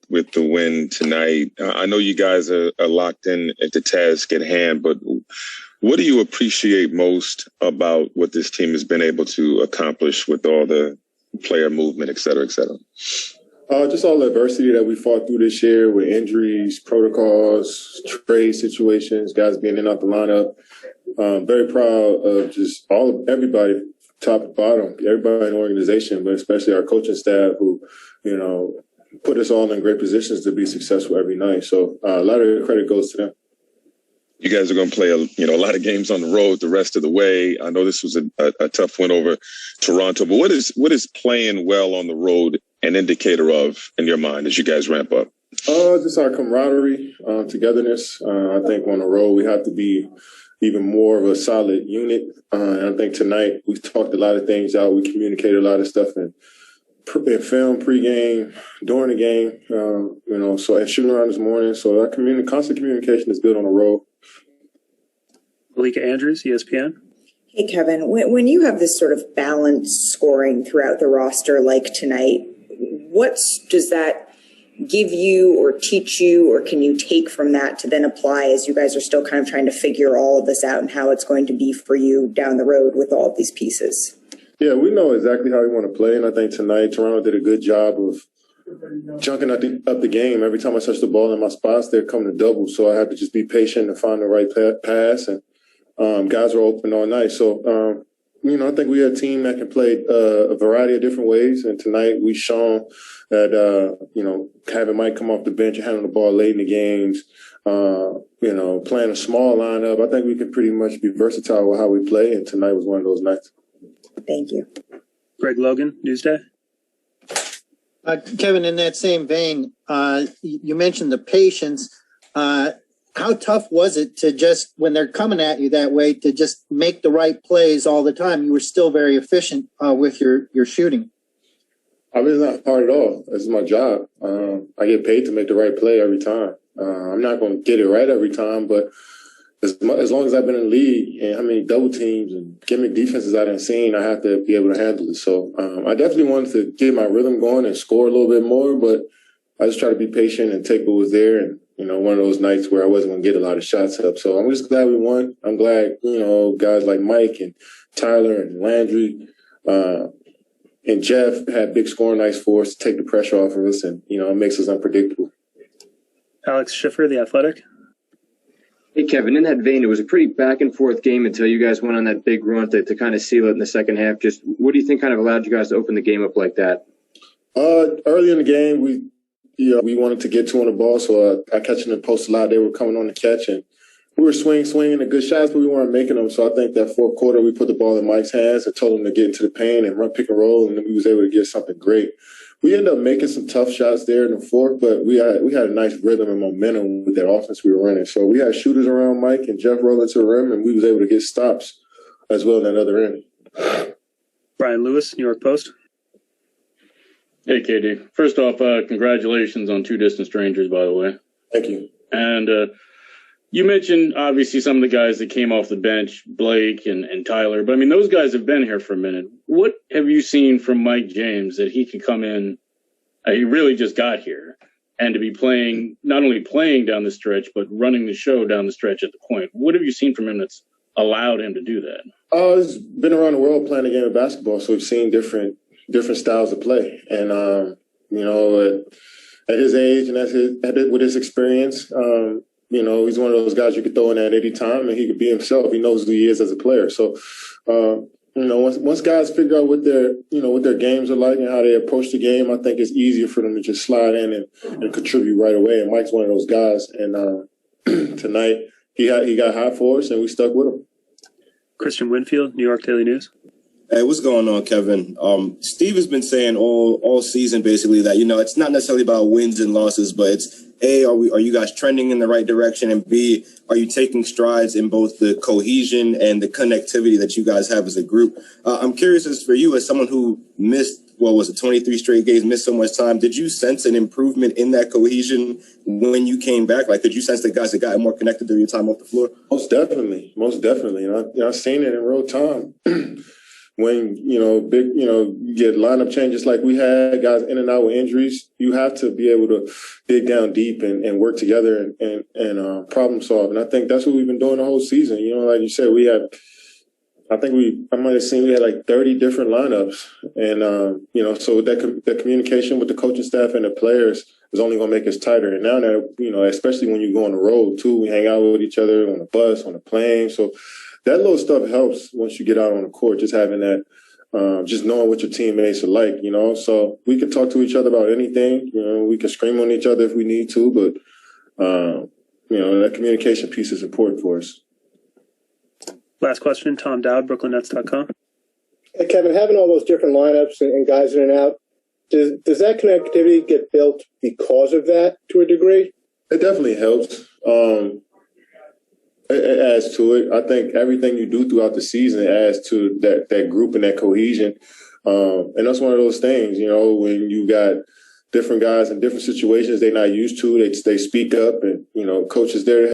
with the win tonight. I know you guys are locked in at the task at hand, but what do you appreciate most about what this team has been able to accomplish with all the player movement, et cetera, et cetera? Just all the adversity that we fought through this year with injuries, protocols, trade situations, guys being in and out the lineup. Very proud of just everybody, top to bottom, everybody in the organization, but especially our coaching staff who, put us all in great positions to be successful every night. So a lot of credit goes to them. You guys are going to play a lot of games on the road the rest of the way. I know this was a tough win over Toronto, but what is playing well on the road an indicator of in your mind as you guys ramp up? Just our camaraderie, togetherness. I think on the road we have to be even more of a solid unit. And I think tonight we talked a lot of things out. We communicated a lot of stuff in film, pregame, during the game. So and shooting around this morning. So our constant communication is good on the road. Malika Andrews, ESPN. Hey, Kevin, when you have this sort of balanced scoring throughout the roster like tonight, what does that give you or teach you, or can you take from that to then apply as you guys are still kind of trying to figure all of this out and how it's going to be for you down the road with all of these pieces? Yeah, we know exactly how we want to play, and I think tonight Toronto did a good job of chunking up the game. Every time I touch the ball in my spots, they're coming to double, so I had to just be patient and find the right pass, and guys were open all night. So, I think we had a team that can play a variety of different ways. And tonight we've shown that, having Mike come off the bench and handle the ball late in the games, playing a small lineup, I think we can pretty much be versatile with how we play. And tonight was one of those nights. Thank you. Greg Logan, Newsday. Kevin, in that same vein, you mentioned the patience. How tough was it to just, when they're coming at you that way, to just make the right plays all the time? You were still very efficient with your shooting. I mean, it's not hard at all. This is my job. I get paid to make the right play every time. I'm not going to get it right every time, but as long as I've been in the league and how many double teams and gimmick defenses I done seen, I have to be able to handle it. So I definitely wanted to get my rhythm going and score a little bit more, but I just try to be patient and take what was there. And one of those nights where I wasn't going to get a lot of shots up. So I'm just glad we won. I'm glad, guys like Mike and Tyler and Landry and Jeff had big scoring nights for us to take the pressure off of us. And, it makes us unpredictable. Alex Schiffer, The Athletic. Hey, Kevin, in that vein, it was a pretty back-and-forth game until you guys went on that big run to kind of seal it in the second half. Just what do you think kind of allowed you guys to open the game up like that? Early in the game, we wanted to get two on the ball, so I catch in the post a lot. They were coming on the catch, and we were swinging the good shots, but we weren't making them. So I think that fourth quarter, we put the ball in Mike's hands and told him to get into the paint and run pick and roll, and then we was able to get something great. We ended up making some tough shots there in the fourth, but we had a nice rhythm and momentum with that offense we were running. So we had shooters around Mike and Jeff rolling to the rim, and we was able to get stops as well in that other end. Brian Lewis, New York Post. Hey, KD. First off, congratulations on Two Distant Strangers, by the way. Thank you. And you mentioned, obviously, some of the guys that came off the bench, Blake and Tyler. But, those guys have been here for a minute. What have you seen from Mike James that he can come in? He really just got here. And to be playing, not only playing down the stretch, but running the show down the stretch at the point. What have you seen from him that's allowed him to do that? He's been around the world playing the game of basketball, so we've seen different styles of play. And, at his age and with his experience, he's one of those guys you could throw in at any time and he could be himself. He knows who he is as a player. So, once guys figure out what their games are like and how they approach the game, I think it's easier for them to just slide in and contribute right away. And Mike's one of those guys. And tonight he got hot for us and we stuck with him. Christian Winfield, New York Daily News. Hey, what's going on, Kevin? Steve has been saying all season basically that, it's not necessarily about wins and losses, but it's A, are you guys trending in the right direction? And B, are you taking strides in both the cohesion and the connectivity that you guys have as a group? I'm curious as for you, as someone who missed, 23 straight games, missed so much time. Did you sense an improvement in that cohesion when you came back? Like, did you sense that guys had gotten more connected during your time off the floor? Most definitely. And I've seen it in real time. when, you get lineup changes like we had, guys in and out with injuries, you have to be able to dig down deep and work together and problem solve. And I think that's what we've been doing the whole season. Like you said, I might have seen we had like 30 different lineups. And, so that communication with the coaching staff and the players is only going to make us tighter. And now that, especially when you go on the road too, we hang out with each other on the bus, on the plane. So that little stuff helps once you get out on the court, just having that, just knowing what your teammates are like, So we can talk to each other about anything. We can scream on each other if we need to, but, that communication piece is important for us. Last question, Tom Dowd, BrooklynNets.com. Hey, Kevin, having all those different lineups and guys in and out, does that connectivity get built because of that to a degree? It definitely helps. It adds to it. I think everything you do throughout the season adds to that group and that cohesion. And that's one of those things, when you got different guys in different situations they're not used to, they speak up and, coaches there